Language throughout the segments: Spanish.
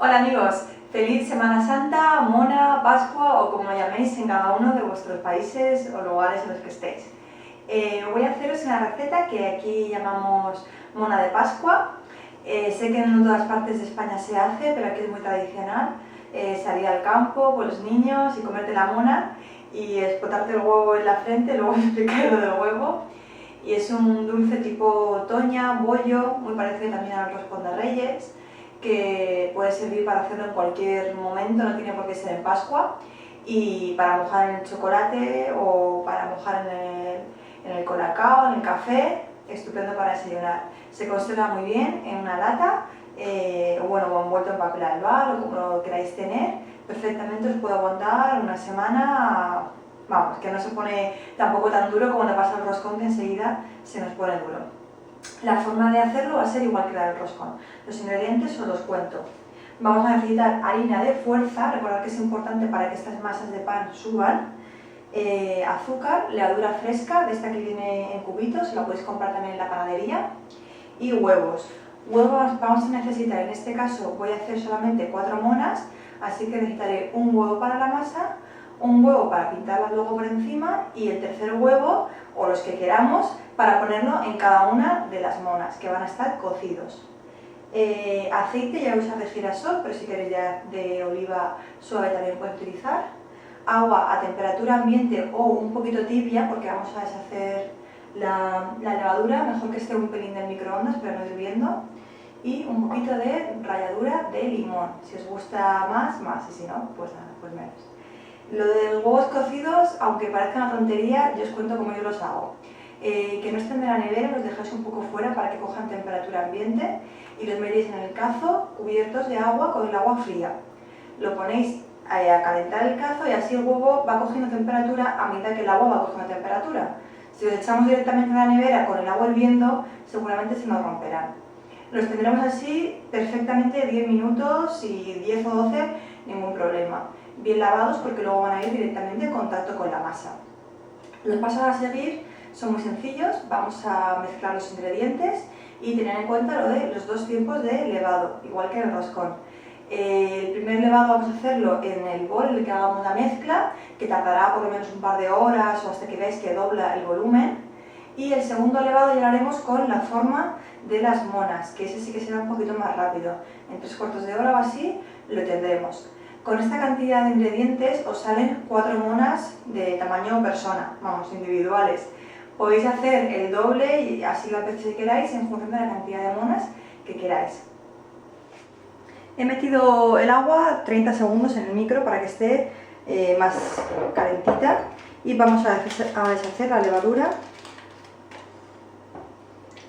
Hola amigos, feliz Semana Santa, Mona, Pascua o como lo llaméis en cada uno de vuestros países o lugares en los que estéis. Voy a haceros una receta que aquí llamamos Mona de Pascua. Sé que en todas partes de España se hace, pero aquí es muy tradicional salir al campo con los niños y comerte la mona y explotarte el huevo en la frente, luego explicaré lo del huevo. Y es un dulce tipo toña, bollo, muy parecido también al roscón de Reyes, que puede servir para hacerlo en cualquier momento, no tiene por qué ser en Pascua, y para mojar en el chocolate o para mojar en el colacao, en el café, estupendo para desayunar. Se conserva muy bien en una lata, o envuelto en papel albal o como lo queráis tener, perfectamente os puede aguantar una semana, vamos, que no se pone tampoco tan duro como le pasa al roscón, que enseguida se nos pone duro. La forma de hacerlo va a ser igual que la del roscón. Los ingredientes os los cuento. Vamos a necesitar harina de fuerza, recordad que es importante para que estas masas de pan suban, azúcar, levadura fresca, de esta que viene en cubitos, la podéis comprar también en la panadería, y huevos. Huevos vamos a necesitar, en este caso voy a hacer solamente 4 monas, así que necesitaré un huevo para la masa, un huevo para pintarlas luego por encima y el tercer huevo, o los que queramos, para ponerlo en cada una de las monas, que van a estar cocidos. Aceite, ya voy a usar de girasol, pero si queréis ya de oliva suave también podéis utilizar. Agua a temperatura ambiente o un poquito tibia, porque vamos a deshacer la levadura, mejor que esté un pelín del microondas, pero no hirviendo. Y un poquito de ralladura de limón, si os gusta más, y si no, pues nada, pues menos. Lo de los huevos cocidos, aunque parezca una tontería, yo os cuento cómo yo los hago. Que no estén de la nevera, los dejáis un poco fuera para que cojan temperatura ambiente y los metéis en el cazo cubiertos de agua con el agua fría. Lo ponéis a calentar el cazo y así el huevo va cogiendo temperatura a medida que el agua va cogiendo temperatura. Si los echamos directamente en la nevera con el agua hirviendo, seguramente se nos romperán. Los tendremos así perfectamente 10 minutos y 10 o 12, ningún problema. Bien lavados porque luego van a ir directamente en contacto con la masa. Los pasos a seguir son muy sencillos, vamos a mezclar los ingredientes y tener en cuenta lo de los 2 tiempos de levado, igual que el roscón. El primer levado vamos a hacerlo en el bol en el que hagamos la mezcla, que tardará por lo menos un par de horas o hasta que veáis que dobla el volumen. Y el segundo levado ya lo haremos con la forma de las monas, que ese sí que será un poquito más rápido. En 3/4 de hora o así lo tendremos. Con esta cantidad de ingredientes os salen 4 monas de tamaño persona, vamos, individuales. Podéis hacer el doble y así las veces que queráis en función de la cantidad de monas que queráis. He metido el agua 30 segundos en el micro para que esté más calentita y vamos a deshacer la levadura.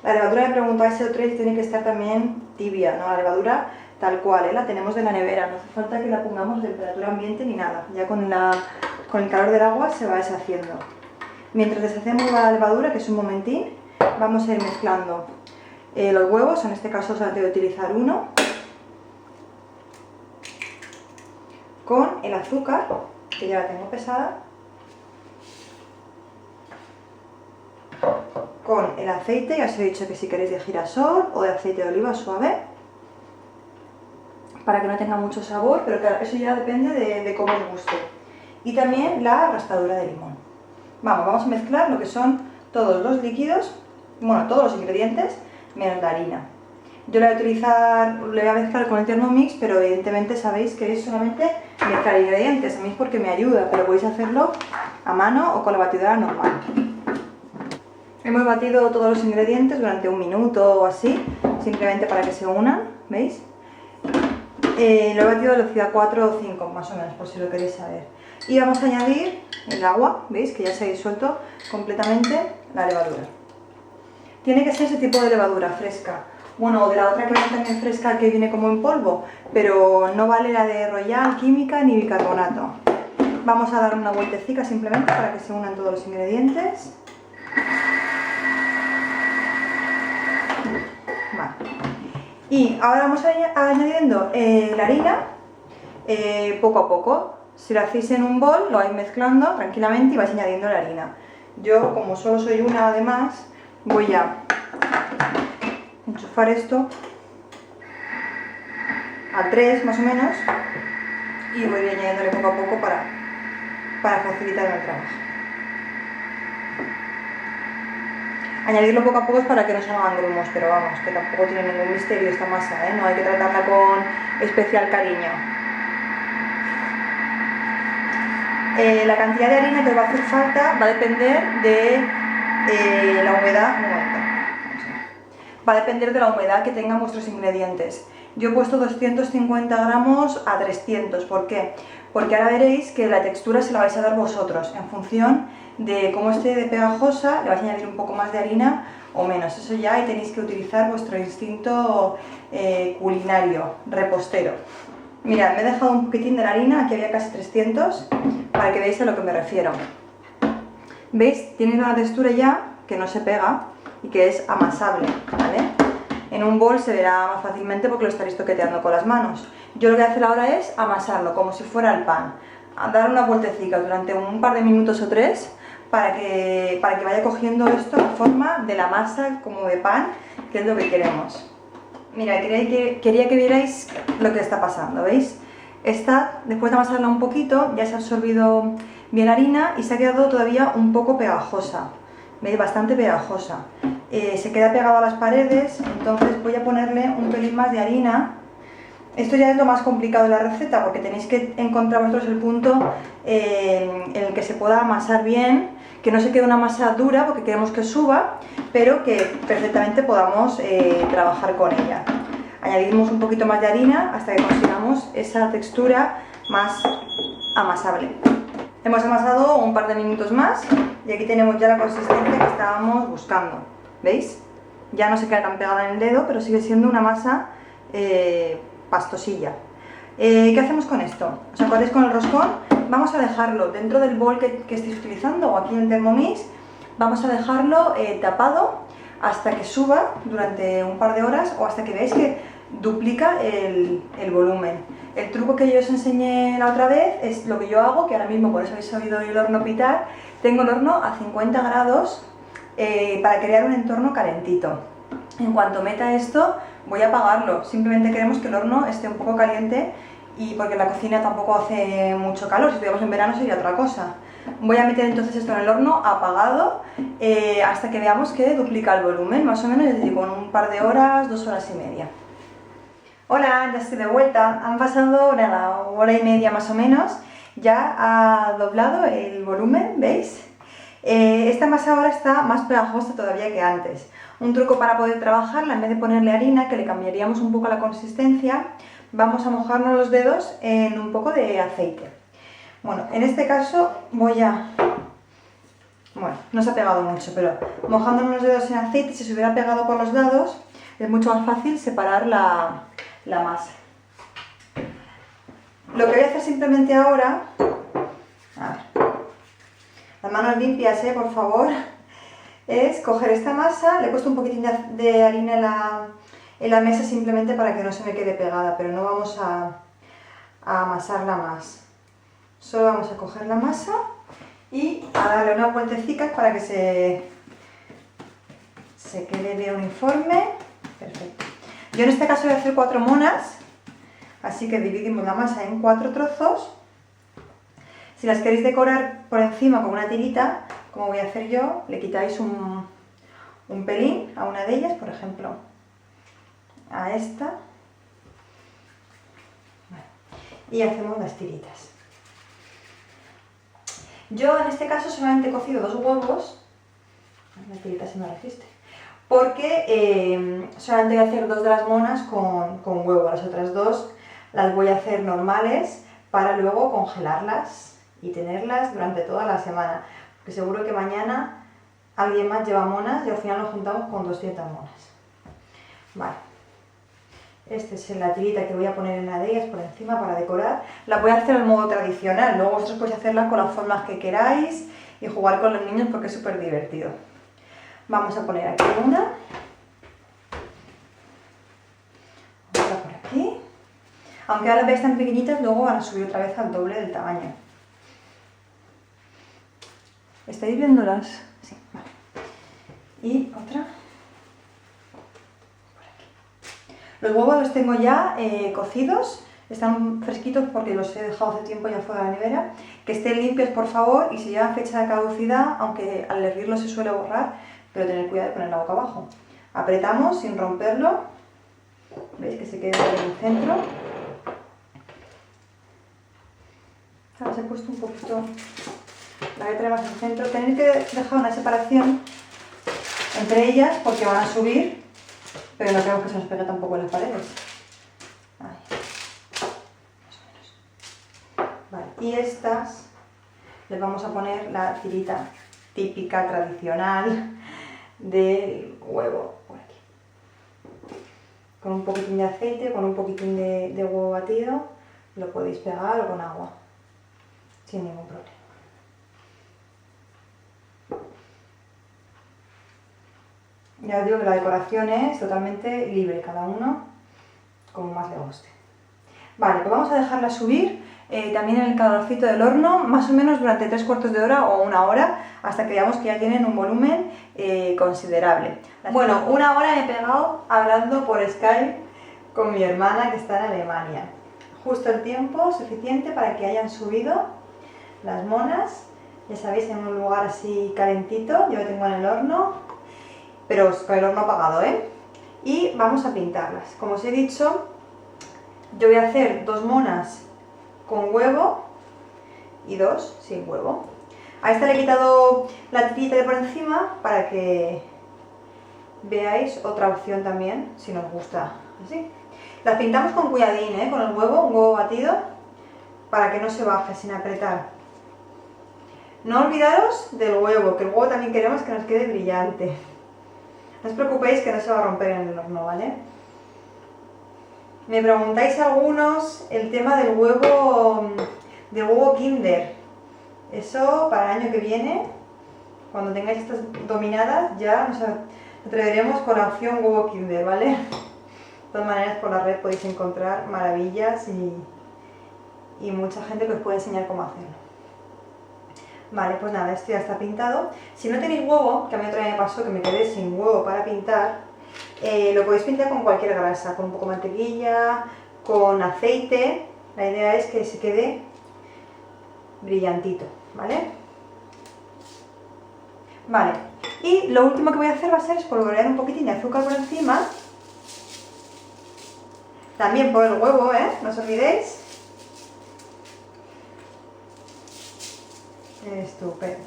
La levadura, me preguntáis si otra vez tiene que estar también tibia, ¿no? La levadura tal cual, la tenemos de la nevera, no hace falta que la pongamos a temperatura ambiente ni nada, ya con el calor del agua se va deshaciendo. Mientras deshacemos la levadura, que es un momentín, vamos a ir mezclando los huevos, en este caso solamente voy a utilizar uno, con el azúcar, que ya la tengo pesada, con el aceite, ya os he dicho que si queréis de girasol o de aceite de oliva suave, para que no tenga mucho sabor, pero claro, eso ya depende de cómo os guste. Y también la raspadura de limón. Vamos a mezclar lo que son todos los líquidos, bueno, todos los ingredientes, menos la harina. Yo la voy a mezclar con el Thermomix, pero evidentemente sabéis que es solamente mezclar ingredientes. A mí es porque me ayuda, pero podéis hacerlo a mano o con la batidora normal. Hemos batido todos los ingredientes durante 1 minuto o así, simplemente para que se unan, ¿veis? Lo he batido a velocidad 4 o 5, más o menos, por si lo queréis saber. Y vamos a añadir el agua, ¿veis? Que ya se ha disuelto completamente la levadura. Tiene que ser ese tipo de levadura fresca. Bueno, o de la otra que viene también fresca, que viene como en polvo, pero no vale la de Royal, química ni bicarbonato. Vamos a dar una vueltecita simplemente para que se unan todos los ingredientes. Vale. Y ahora vamos añadiendo la harina poco a poco. Si lo hacéis en un bol, lo vais mezclando tranquilamente y vais añadiendo la harina. Yo, como solo soy una además, voy a enchufar esto al 3 más o menos, y voy añadiéndole poco a poco para facilitar el trabajo. Añadirlo poco a poco es para que no se hagan grumos, pero vamos, que tampoco tiene ningún misterio esta masa, ¿eh? No hay que tratarla con especial cariño. La cantidad de harina que os va a hacer falta va a depender de la humedad. Un momento. Va a depender de la humedad que tengan vuestros ingredientes. Yo he puesto 250 gramos a 300. ¿Por qué? Porque ahora veréis que la textura se la vais a dar vosotros en función de cómo esté de pegajosa. Le vais a añadir un poco más de harina o menos. Eso ya, y tenéis que utilizar vuestro instinto culinario, repostero. Mirad, me he dejado un poquitín de la harina, aquí había casi 300, para que veáis a lo que me refiero. ¿Veis? Tiene una textura ya que no se pega y que es amasable, ¿vale? En un bol se verá más fácilmente porque lo estaréis toqueteando con las manos. Yo lo que voy a hacer ahora es amasarlo como si fuera el pan. A dar una vueltecita durante un par de minutos o 3 para que vaya cogiendo esto la forma de la masa como de pan, que es lo que queremos. Mira, quería que vierais lo que está pasando, ¿veis? Esta, después de amasarla un poquito, ya se ha absorbido bien la harina y se ha quedado todavía un poco pegajosa. ¿Veis? Bastante pegajosa. Se queda pegado a las paredes, entonces voy a ponerle un pelín más de harina. Esto ya es lo más complicado de la receta, porque tenéis que encontrar vosotros el punto en el que se pueda amasar bien, que no se quede una masa dura, porque queremos que suba, pero que perfectamente podamos trabajar con ella. Añadimos un poquito más de harina hasta que consigamos esa textura más amasable. Hemos amasado un par de minutos más y aquí tenemos ya la consistencia que estábamos buscando. ¿Veis? Ya no se queda tan pegada en el dedo, pero sigue siendo una masa pastosilla. ¿Qué hacemos con esto? ¿Os acordáis con el roscón? Vamos a dejarlo dentro del bol que estéis utilizando o aquí en el Thermomix. Vamos a dejarlo tapado hasta que suba durante un par de horas o hasta que veáis que duplica el volumen. El truco que yo os enseñé la otra vez es lo que yo hago, que ahora mismo por eso habéis oído el horno pitar. Tengo el horno a 50 grados para crear un entorno calentito. En cuanto meta esto voy a apagarlo, simplemente queremos que el horno esté un poco caliente y porque la cocina tampoco hace mucho calor, si estuviéramos en verano sería otra cosa. Voy a meter entonces esto en el horno apagado hasta que veamos que duplica el volumen, más o menos, les digo, en un par de horas, 2 horas y media. Hola, ya estoy de vuelta. Han pasado nada, hora y media más o menos. Ya ha doblado el volumen, ¿veis? Esta masa ahora está más pegajosa todavía que antes. Un truco para poder trabajarla, en vez de ponerle harina, que le cambiaríamos un poco la consistencia, vamos a mojarnos los dedos en un poco de aceite. Bueno, en este caso voy a... Bueno, no se ha pegado mucho, pero mojándonos los dedos en aceite, si se hubiera pegado por los lados, es mucho más fácil separar la masa. Lo que voy a hacer simplemente ahora, a ver, las manos limpias, por favor, es coger esta masa. Le he puesto un poquitín de harina en la mesa simplemente para que no se me quede pegada, pero no vamos a amasarla más. Solo vamos a coger la masa y a darle unas vueltecitas para que se quede bien uniforme. Perfecto. Yo en este caso voy a hacer 4 monas, así que dividimos la masa en 4 trozos. Si las queréis decorar por encima con una tirita, como voy a hacer yo, le quitáis un pelín a una de ellas, por ejemplo, a esta, y hacemos las tiritas. Yo en este caso solamente he cocido 2 huevos, la tirita se me resiste, porque solamente voy a hacer 2 de las monas con huevo. Las otras 2 las voy a hacer normales para luego congelarlas y tenerlas durante toda la semana, porque seguro que mañana alguien más lleva monas y al final nos juntamos con 200 monas. Vale, esta es la tirita que voy a poner en una de ellas por encima para decorar. La voy a hacer al modo tradicional, luego vosotros podéis hacerlas con las formas que queráis y jugar con los niños porque es súper divertido. Vamos a poner aquí una, otra por aquí. Aunque ahora veis tan pequeñitas, luego van a subir otra vez al doble del tamaño. ¿Estáis viéndolas? Sí, vale. Y otra por aquí. Los huevos los tengo ya cocidos, están fresquitos porque los he dejado hace tiempo ya fuera de la nevera. Que estén limpios, por favor, y si llevan fecha de caducidad, aunque al hervirlo se suele borrar, pero tener cuidado de poner la boca abajo. Apretamos sin romperlo, veis que se queda en el centro. Ahora os he puesto un poquito la letra más en el centro. Tenéis que dejar una separación entre ellas porque van a subir, pero no queremos que se nos pegue tampoco en las paredes. Ahí. Más o menos. Vale, y estas les vamos a poner la tirita típica, tradicional del huevo por aquí. Con un poquitín de aceite, con un poquitín de huevo batido, lo podéis pegar o con agua, sin ningún problema. Ya os digo que la decoración es totalmente libre, cada uno como más le guste. Vale, pues vamos a dejarla subir también en el calorcito del horno, más o menos durante 3/4 de hora o 1 hora, hasta que veamos que ya tienen un volumen considerable. Bueno, 1 hora me he pegado hablando por Skype con mi hermana que está en Alemania. Justo el tiempo suficiente para que hayan subido las monas, ya sabéis, en un lugar así calentito. Yo lo tengo en el horno, pero con el horno apagado, ¿eh? Y vamos a pintarlas. Como os he dicho, yo voy a hacer 2 monas con huevo y 2 sin huevo. A esta le he quitado la tirita de por encima para que veáis otra opción también, si nos gusta así. Las pintamos con cuidadín, ¿eh? Con el huevo, un huevo batido, para que no se baje sin apretar. No olvidaros del huevo, que el huevo también queremos que nos quede brillante. No os preocupéis que no se va a romper en el horno, ¿vale? Me preguntáis algunos el tema del huevo Kinder. Eso para el año que viene, cuando tengáis estas dominadas, ya nos atreveremos con la opción huevo Kinder, ¿vale? De todas maneras, por la red podéis encontrar maravillas y mucha gente que os puede enseñar cómo hacerlo. Vale, pues nada, esto ya está pintado. Si no tenéis huevo, que a mí otra vez me pasó que me quedé sin huevo para pintar, lo podéis pintar con cualquier grasa, con un poco de mantequilla, con aceite. La idea es que se quede brillantito, ¿vale? Vale, y lo último que voy a hacer va a ser espolvorear un poquitín de azúcar por encima. También por el huevo, ¿eh? No os olvidéis. Estupendo.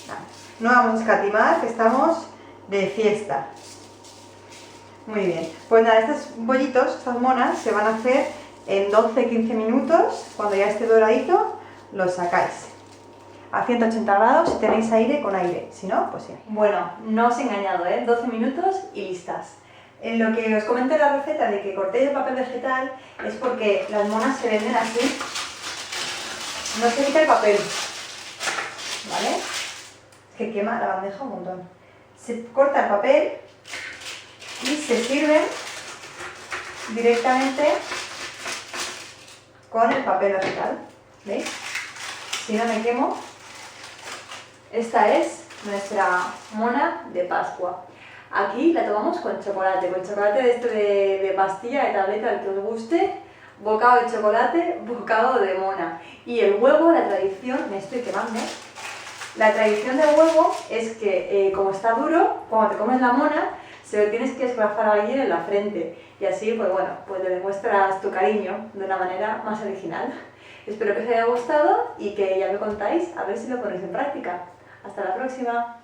Vale. No vamos a escatimar, que estamos de fiesta. Muy bien. Pues nada, estos bollitos, estas monas, se van a hacer en 12-15 minutos. Cuando ya esté doradito, los sacáis. A 180 grados, si tenéis aire, con aire. Si no, pues sí. Bueno, no os he engañado, ¿eh? 12 minutos y listas. En lo que os comenté la receta de que cortéis el papel vegetal es porque las monas se venden así. No se quita el papel, ¿vale? Es que quema la bandeja un montón. Se corta el papel y se sirven directamente con el papel vegetal, ¿veis? Si no me quemo. Esta es nuestra mona de Pascua. Aquí la tomamos con chocolate de este de pastilla, de tableta, el que os guste. Bocado de chocolate, bocado de mona. Y el huevo, la tradición, me estoy quemando. La tradición del huevo es que, como está duro, cuando te comes la mona, se lo tienes que esclavizar a alguien en la frente. Y así, pues bueno, pues le demuestras tu cariño de una manera más original. Espero que os haya gustado y que ya me contáis a ver si lo ponéis en práctica. Hasta la próxima.